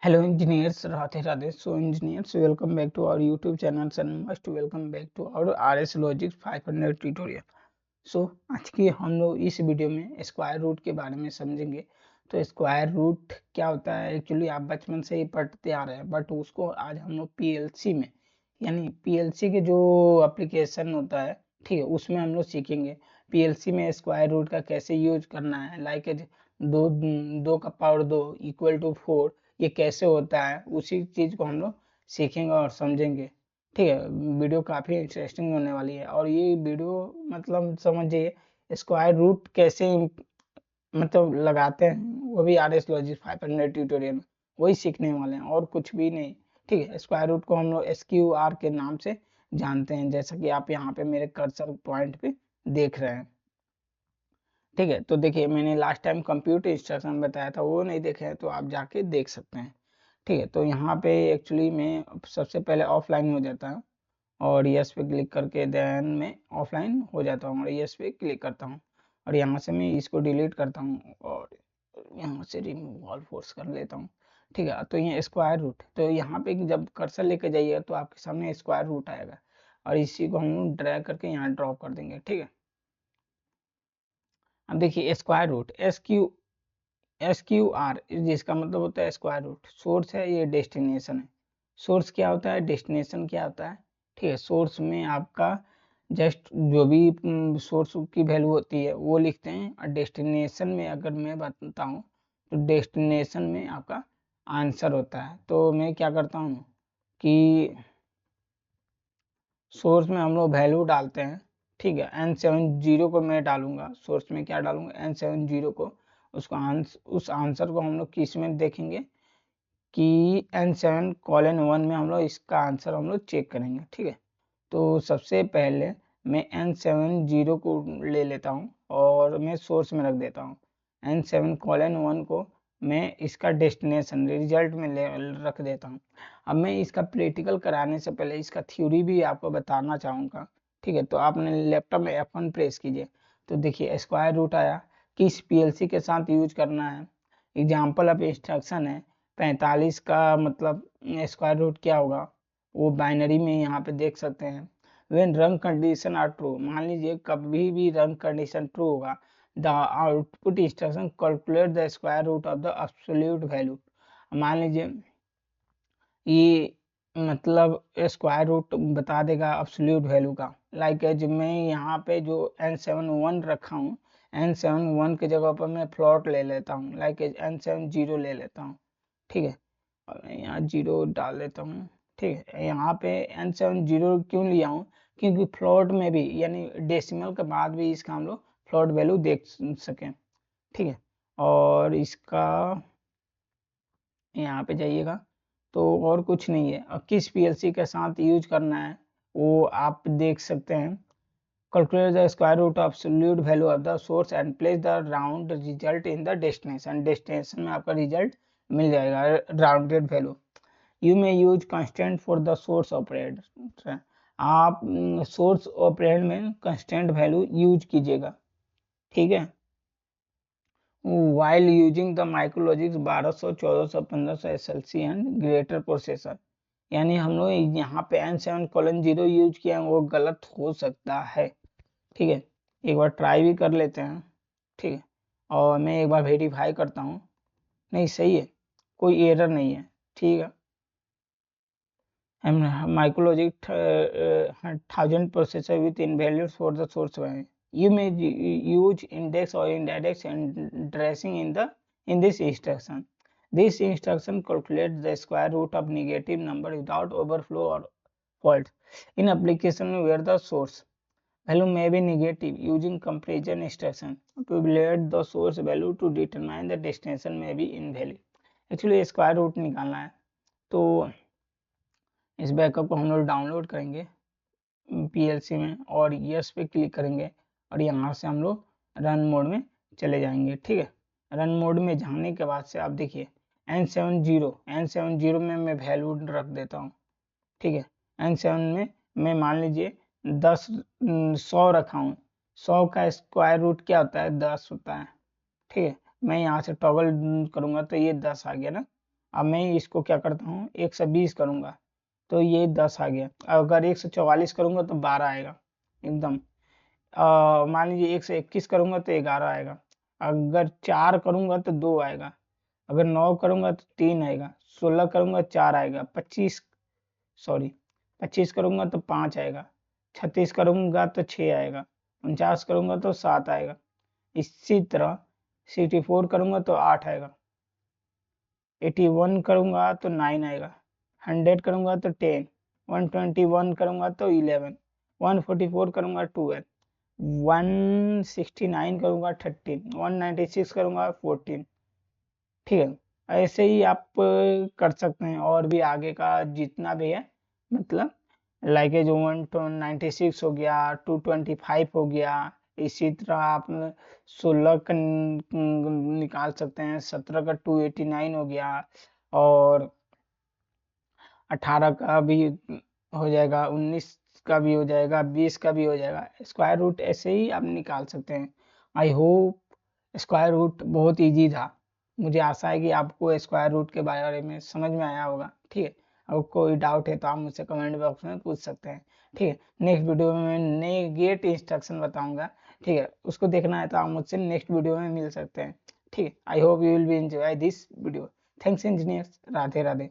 Hello engineers, Radhe Radhe. So engineers, welcome back to our YouTube channel and must welcome back to our RS Logic 500 tutorial. So आज की हम लोग इस video में square root के बारे में समझेंगे। तो स्क्वायर रूट क्या होता है, एक्चुअली आप बचपन से ही पढ़ते आ रहे हैं, बट उसको आज हम लोग पीएलसी में, यानी पीएलसी के जो एप्लीकेशन होता है, ठीक है, उसमें हम लोग सीखेंगे पीएलसी में स्क्वायर रूट का कैसे यूज करना है। लाइक दो दो का पावर 2 इक्वल टू 4, ये कैसे होता है, उसी चीज को हम लोग सीखेंगे और समझेंगे। ठीक है, वीडियो काफी इंटरेस्टिंग होने वाली है। और ये वीडियो मतलब समझिए स्क्वायर रूट कैसे मतलब लगाते हैं, वो भी आर एस लॉजिक 500 ट्यूटोरियल में वही सीखने वाले हैं और कुछ भी नहीं। ठीक है, स्क्वायर रूट को हम लोग SQR के नाम से जानते हैं, जैसा कि आप यहाँ पे मेरे कर्सर पॉइंट पे देख रहे हैं। ठीक है, तो देखिए मैंने लास्ट टाइम कंप्यूटर इंस्ट्रक्शन बताया था, वो नहीं देखे हैं तो आप जाके देख सकते हैं। ठीक है, तो यहाँ पे एक्चुअली मैं सबसे पहले ऑफलाइन हो जाता हूँ और यस पे क्लिक करके देन मैं ऑफलाइन हो जाता हूँ और यस पे क्लिक करता हूँ और यहाँ से मैं इसको डिलीट करता हूँ और यहाँ से रिमूव ऑल फोर्स कर लेता हूँ। ठीक है, तो ये स्क्वायर रूट, तो यहाँ पे जब कर्सर लेके जाइएगा तो आपके सामने स्क्वायर रूट आएगा और इसी को हम ड्रैग करके यहाँ ड्रॉप कर देंगे। ठीक है, अब देखिए स्क्वायर रूट SQR, जिसका मतलब होता है स्क्वायर रूट। सोर्स है, ये डेस्टिनेशन है। सोर्स क्या होता है, डेस्टिनेशन क्या होता है। ठीक है, सोर्स में आपका जस्ट जो भी सोर्स की वैल्यू होती है वो लिखते हैं और डेस्टिनेशन में अगर मैं बताऊं तो डेस्टिनेशन में आपका आंसर होता है। तो मैं क्या करता हूँ कि सोर्स में हम लोग वैल्यू डालते हैं। ठीक है, N70 को मैं डालूंगा, सोर्स में क्या डालूंगा N70 को। उस आंसर को हम लोग किस में देखेंगे कि N7:1 में हम लोग इसका आंसर हम लोग चेक करेंगे। ठीक है, तो सबसे पहले मैं N70 को ले लेता हूँ और मैं सोर्स में रख देता हूँ। N7:1 को मैं इसका डेस्टिनेशन रिजल्ट में रख देता हूँ। अब मैं इसका प्रैक्टिकल कराने से पहले इसका थ्योरी भी आपको बताना चाहूँगा। ठीक है, तो आपने लैपटॉप में F1 प्रेस कीजिए तो देखिए स्क्वायर रूट आया। किस पीएलसी के साथ यूज करना है, एग्जाम्पल ऑफ इंस्ट्रक्शन है 45 का मतलब स्क्वायर रूट क्या होगा वो बाइनरी में यहाँ पे देख सकते हैं। When run condition are true, मान लीजिए कभी भी रन कंडीशन ट्रू होगा, the output instruction calculate the square root of the absolute value. मान लीजिए ये मतलब स्क्वायर रूट बता देगा एब्सोल्यूट वैल्यू का। लाइक जब मैं यहाँ पे जो N71 रखा हूँ, N71 की जगह पर मैं फ्लोट ले लेता हूँ, लाइक N70 ले लेता हूँ। ठीक है, और मैं यहाँ 0 डाल देता हूँ। ठीक है, यहाँ पे N70 क्यों लिया हूँ, क्योंकि फ्लोट में भी यानी डेसिमल के बाद भी इसका हम लोग फ्लोट वैल्यू देख सकें। ठीक है, और इसका यहाँ पे जाइएगा तो और कुछ नहीं है। अब किस पीएलसी के साथ यूज करना है वो आप देख सकते हैं। Calculate the square root of absolute value of the source and place the round result in the destination. Destination में आपका रिजल्ट मिल जाएगा rounded value. You may use constant for the source operand. आप सोर्स ऑपरेंड में constant value use कीजिएगा। ठीक है, while using the Micrologix 1200, 1400, 1500 SLC and greater processor. यानी हम लोग यहाँ पे N7:0 यूज किया है, वो गलत हो सकता है। ठीक है, एक बार ट्राई भी कर लेते हैं। ठीक है, और मैं एक बार वेरीफाई करता हूँ, नहीं सही है, कोई एरर नहीं है। ठीक है, Micrologic 1000 processor with invalues for the source value. You may use index or index and tracing in this instruction. This instruction calculates the square root of negative number without overflow or fault. In application where the source value may be negative, using comparison instruction to evaluate the source value to determine the destination may be invalid. Actually square root निकालना है तो इस backup को हम लोग download करेंगे PLC में और यस पे क्लिक करेंगे और यहाँ से हम लोग रन मोड में चले जाएंगे। ठीक है, रन मोड में जाने के बाद से आप देखिए N70 में मैं वैल्यू रख देता हूँ। ठीक है, N7 में मैं मान लीजिए 100 रखा हूँ। 100 का स्क्वायर रूट क्या होता है, 10 होता है। ठीक है, मैं यहाँ से टॉगल करूंगा तो ये 10 आ गया ना, अब मैं इसको क्या करता हूँ 120 करूँगा तो ये 10 आ गया। अगर 144 करूँगा तो 12 आएगा एकदम। मान लीजिए 121 करूँगा तो 11 आएगा। अगर 4 करूँगा तो 2 आएगा। अगर 9 करूँगा तो 3 आएगा। 16 करूँगा 4 आएगा। 25 करूँगा तो 5 आएगा। 36 करूँगा तो 6 आएगा। 49 करूँगा तो 7 आएगा। इसी तरह 64 करूँगा तो 8 आएगा। 81 करूँगा तो 9 आएगा। 100 करूँगा तो 10। 121 करूँगा तो 11। 144 करूँगा 12। 169 करूँगा 13। 196 करूँगा 14। ठीक है, ऐसे ही आप कर सकते हैं और भी आगे का जितना भी है, मतलब लाइक जो 196 हो गया, 225 हो गया। इसी तरह आप 16 का निकाल सकते हैं, 17 का 289 हो गया, और 18 का भी हो जाएगा, 19 का भी हो जाएगा, 20 का भी हो जाएगा। स्क्वायर रूट ऐसे ही आप निकाल सकते हैं। आई होप स्क्वायर रूट बहुत इजी था। मुझे आशा है कि आपको स्क्वायर रूट के बारे में समझ में आया होगा। ठीक है, अगर कोई डाउट है तो आप मुझसे कमेंट बॉक्स में पूछ सकते हैं। ठीक है, नेक्स्ट वीडियो में मैं नए गेट इंस्ट्रक्शन बताऊंगा। ठीक है, उसको देखना है तो आप मुझसे नेक्स्ट वीडियो में मिल सकते हैं। ठीक है, I hope you will be enjoy this video. Thanks engineers, Radhe Radhe.